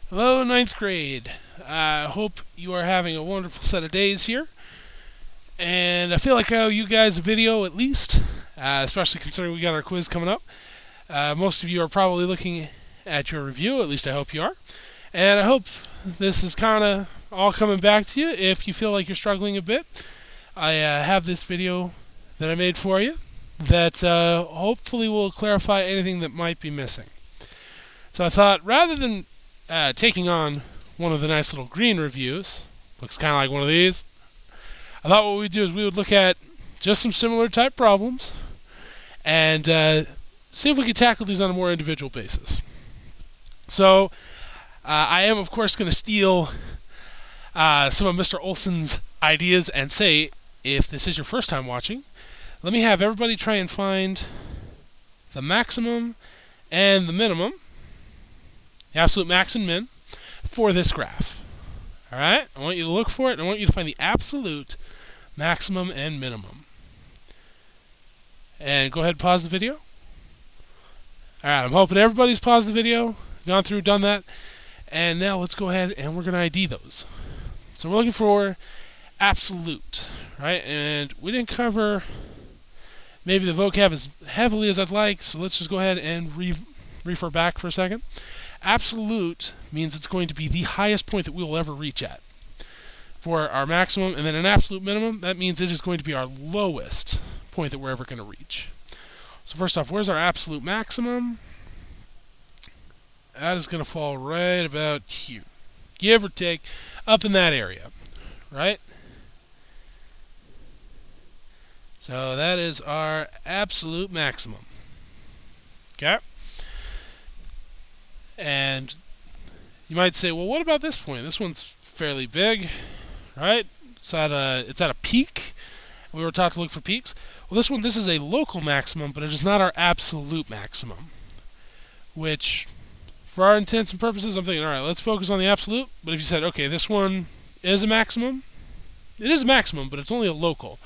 Hello, ninth grade. I hope you are having a wonderful set of days here. And I feel like I owe you guys a video at least, especially considering we got our quiz coming up. Most of you are probably looking at your review, at least I hope you are. And I hope this is kind of all coming back to you if you feel like you're struggling a bit. I have this video that I made for you that hopefully will clarify anything that might be missing. So I thought rather than taking on one of the nice little green reviews, looks kind of like one of these, I thought what we'd do is we would look at just some similar type problems and see if we could tackle these on a more individual basis. So I am, of course, going to steal some of Mr. Olson's ideas and say, if this is your first time watching, let me have everybody try and find the maximum and the minimum, the absolute max and min, for this graph. Alright? I want you to look for it, and I want you to find the absolute maximum and minimum. And go ahead and pause the video. Alright, I'm hoping everybody's paused the video, gone through, done that. And now let's go ahead and we're going to ID those. So we're looking for absolute, right? And we didn't cover maybe the vocab as heavily as I'd like, so let's just go ahead and refer back for a second. Absolute means it's going to be the highest point that we will ever reach at for our maximum, and then an absolute minimum, that means it is going to be our lowest point that we're ever going to reach. So first off, where's our absolute maximum? That is going to fall right about here, give or take, up in that area, right? So that is our absolute maximum. Okay? And you might say, well, what about this point? This one's fairly big, right? It's at a peak. We were taught to look for peaks. Well, this is a local maximum, but it is not our absolute maximum. Which, for our intents and purposes, I'm thinking, all right, let's focus on the absolute. But if you said, okay, this one is a maximum, it is a maximum, but it's only a local.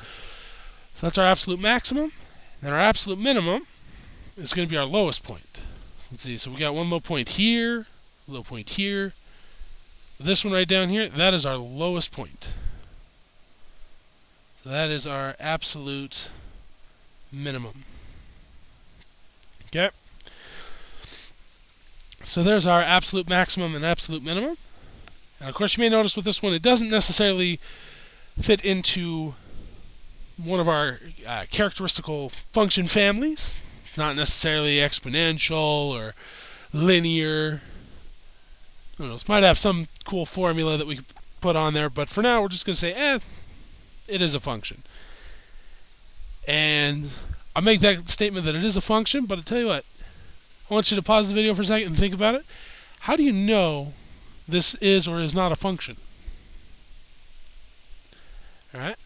So that's our absolute maximum. Then our absolute minimum is going to be our lowest point. Let's see, so we got one low point here, low point here. This one right down here, that is our lowest point. So that is our absolute minimum. Okay? So there's our absolute maximum and absolute minimum. And of course you may notice with this one, it doesn't necessarily fit into one of our characteristical function families. It's not necessarily exponential or linear. Who knows? Might have some cool formula that we could put on there, but for now we're just going to say, it is a function. And I make that statement that it is a function, but I'll tell you what, I want you to pause the video for a second and think about it. How do you know this is or is not a function? Alright?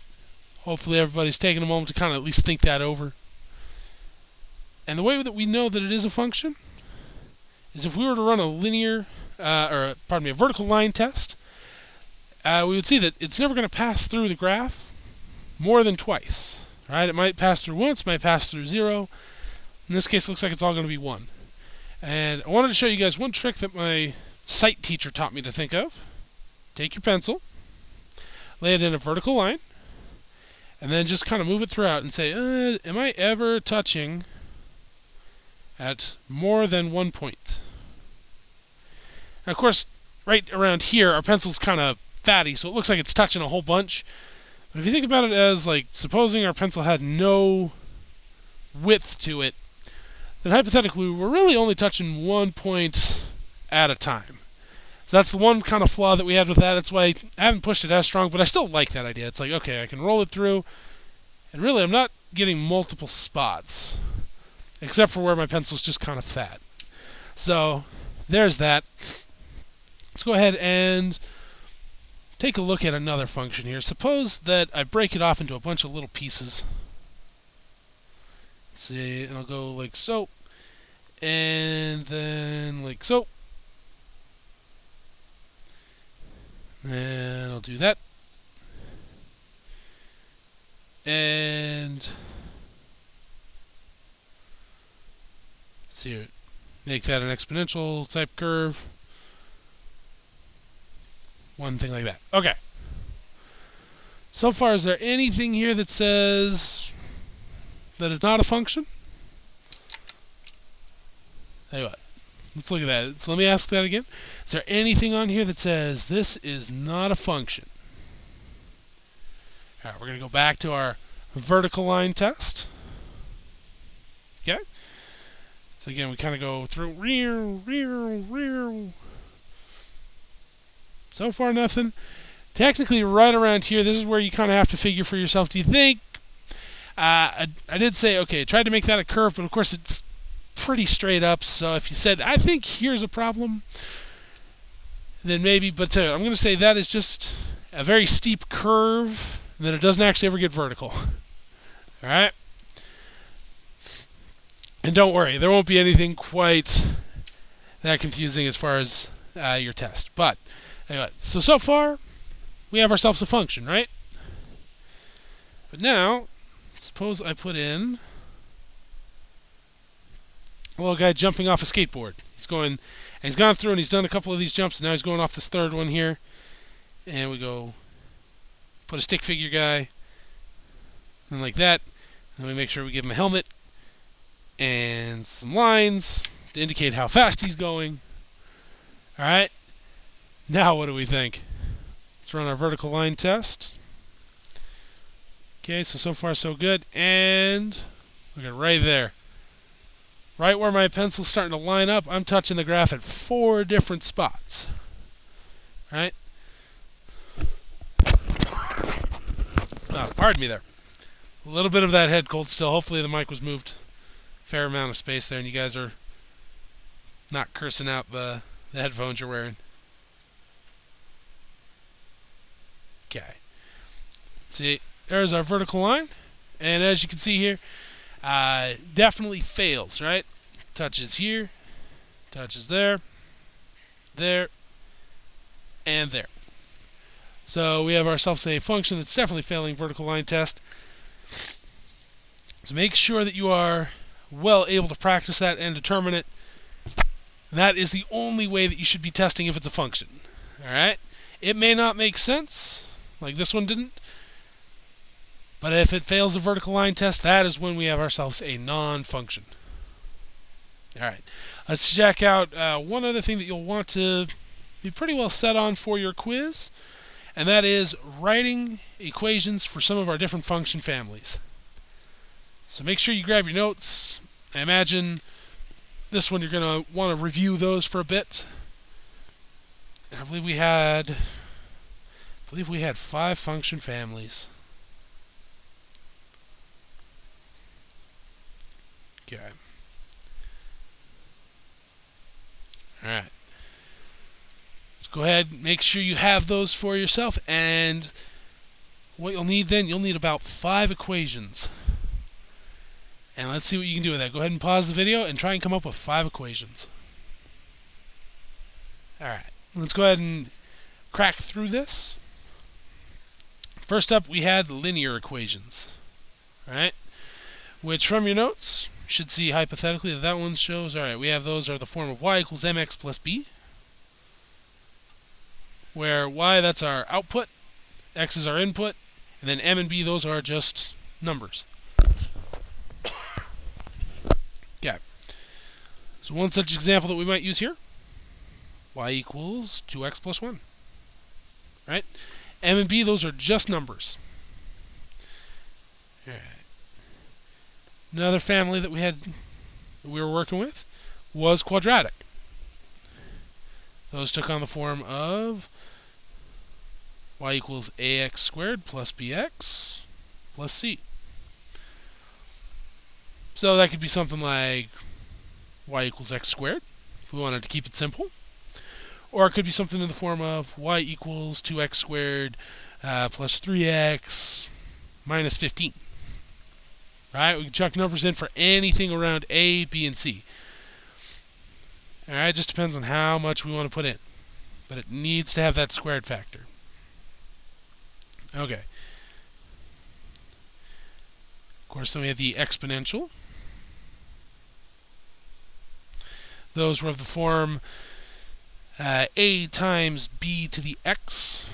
Hopefully everybody's taking a moment to kind of at least think that over. And the way that we know that it is a function is if we were to run a linear, a vertical line test, we would see that it's never going to pass through the graph more than twice. Right? It might pass through once, might pass through 0. In this case, it looks like it's all going to be 1. And I wanted to show you guys one trick that my sight teacher taught me to think of. Take your pencil, lay it in a vertical line, and then just kind of move it throughout and say, am I ever touching at more than 1 point? And of course, right around here, our pencil's kind of fatty, so it looks like it's touching a whole bunch. But if you think about it as, like, supposing our pencil had no width to it, then hypothetically, we're really only touching 1 point at a time. So that's the one kind of flaw that we had with that. That's why I haven't pushed it as strong, but I still like that idea. It's like, okay, I can roll it through, and really I'm not getting multiple spots, except for where my pencil's just kind of fat. So there's that. Let's go ahead and take a look at another function here. Suppose that I break it off into a bunch of little pieces. Let's see, and I'll go like so, and then like so. And I'll do that. And let's see here. Make that an exponential type curve. one thing like that. Okay. So far, is there anything here that says that it's not a function? Tell you what. Let's look at that. So let me ask that again. Is there anything on here that says this is not a function? All right, we're going to go back to our vertical line test. Okay. So again, we kind of go through. So far, nothing. Technically, right around here, this is where you kind of have to figure for yourself. Do you think... I did say, okay, I tried to make that a curve, but of course it's pretty straight up. So if you said, I think here's a problem, then maybe. But I'm going to say that is just a very steep curve, and that it doesn't actually ever get vertical. All right? And don't worry, there won't be anything quite that confusing as far as your test. But anyway, so far, we have ourselves a function, right? But now, suppose I put in a little guy jumping off a skateboard. He's gone through and he's done a couple of these jumps, and now he's going off this third one here. And we go put a stick figure guy, and like that. And we make sure we give him a helmet and some lines to indicate how fast he's going. Alright, now what do we think? Let's run our vertical line test. Okay, so far so good. And look at right there. Right where my pencil's starting to line up, I'm touching the graph at 4 different spots. Alright? Pardon me there. A little bit of that head cold still. Hopefully the mic was moved a fair amount of space there and you guys are not cursing out the headphones you're wearing. Okay. See, there's our vertical line. And as you can see here, definitely fails, right? Touches here, touches there, there, and there. So we have ourselves a function that's definitely failing vertical line test. So make sure that you are well able to practice that and determine it. That is the only way that you should be testing if it's a function. Alright? It may not make sense, like this one didn't. But if it fails the vertical line test, that is when we have ourselves a non-function. Alright, let's check out one other thing that you'll want to be pretty well set on for your quiz, and that is writing equations for some of our different function families. So make sure you grab your notes. I imagine this one you're going to want to review those for a bit. And I believe we had 5 function families. Okay. Alright. Let's go ahead and make sure you have those for yourself. And what you'll need then, you'll need about 5 equations. And let's see what you can do with that. Go ahead and pause the video and try and come up with 5 equations. Alright. Let's go ahead and crack through this. First up, we had linear equations. Alright. Which from your notes, you should see hypothetically that one shows, alright, we have those are the form of y equals mx plus b, where y, that's our output, x is our input, and then m and b, those are just numbers. Okay. So one such example that we might use here, y equals 2x plus 1. Right? M and b, those are just numbers. Alright. Another family that we were working with was quadratic. Those took on the form of y equals ax squared plus bx plus c. So that could be something like y equals x squared, if we wanted to keep it simple. Or it could be something in the form of y equals 2x squared plus 3x minus 15. Right? We can chuck numbers in for anything around a, b, and c. Alright, it just depends on how much we want to put in. But it needs to have that squared factor. Okay. Of course, then we have the exponential. Those were of the form a times b to the x.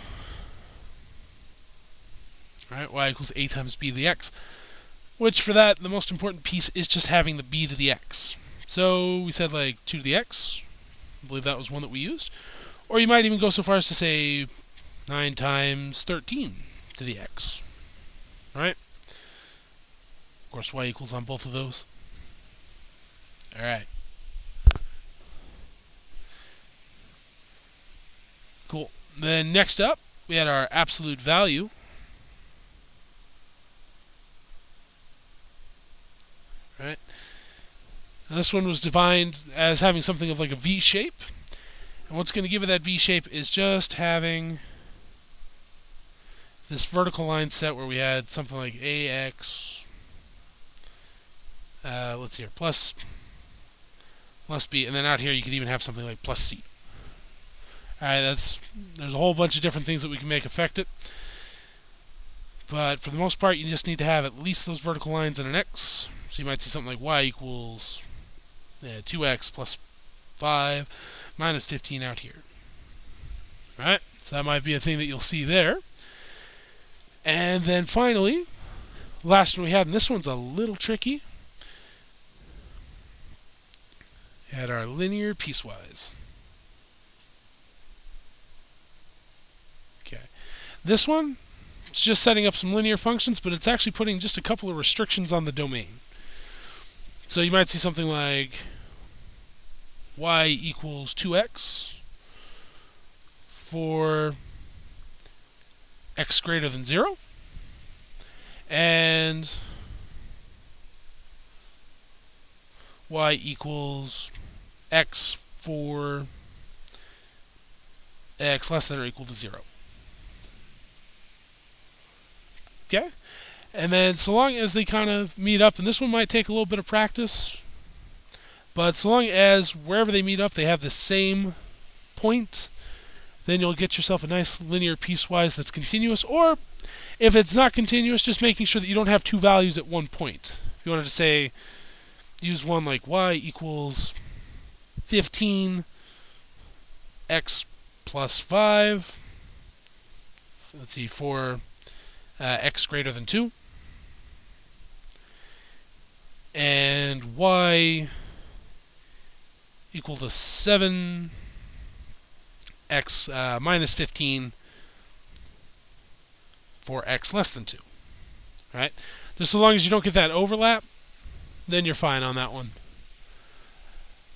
All right, y equals a times b to the x. Which for that, the most important piece is just having the b to the x. So we said like 2 to the x. I believe that was one that we used. Or you might even go so far as to say 9 times 13 to the x. All right? Of course, y equals on both of those. All right. Cool. Then next up, we had our absolute value. Right. Now this one was defined as having something of like a V shape. And what's going to give it that V shape is just having this vertical line set where we had something like AX, let's see here, plus B, and then out here you could even have something like plus C. Alright, there's a whole bunch of different things that we can make affect it. But for the most part, you just need to have at least those vertical lines and an X. So you might see something like y equals 2x plus 5 minus 15 out here. Alright, so that might be a thing that you'll see there. And then finally, last one we had, and this one's a little tricky. We had our linear piecewise. Okay. This one, it's just setting up some linear functions, but it's actually putting just a couple of restrictions on the domain. So you might see something like y equals 2x for x greater than 0, and y equals x for x less than or equal to 0. Okay? And then so long as they kind of meet up, and this one might take a little bit of practice, but so long as wherever they meet up they have the same point, then you'll get yourself a nice linear piecewise that's continuous. Or if it's not continuous, just making sure that you don't have two values at one point. If you wanted to say, use one like y equals 15 x plus 5, let's see, for x greater than 2, and y equal to 7 x minus 15 for x less than 2. All right? Just so long as you don't get that overlap, then you're fine on that one.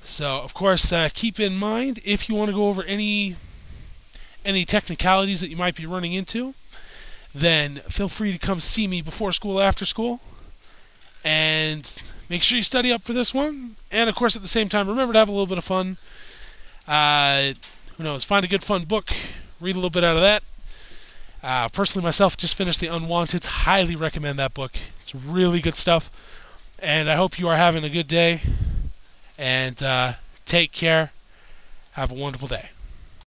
So, of course, keep in mind, if you want to go over any technicalities that you might be running into, then feel free to come see me before school, after school, and make sure you study up for this one. And, of course, at the same time, remember to have a little bit of fun. Who knows, find a good fun book, read a little bit out of that. Personally, myself, just finished The Unwanted. Highly recommend that book. It's really good stuff. And I hope you are having a good day. And take care. Have a wonderful day.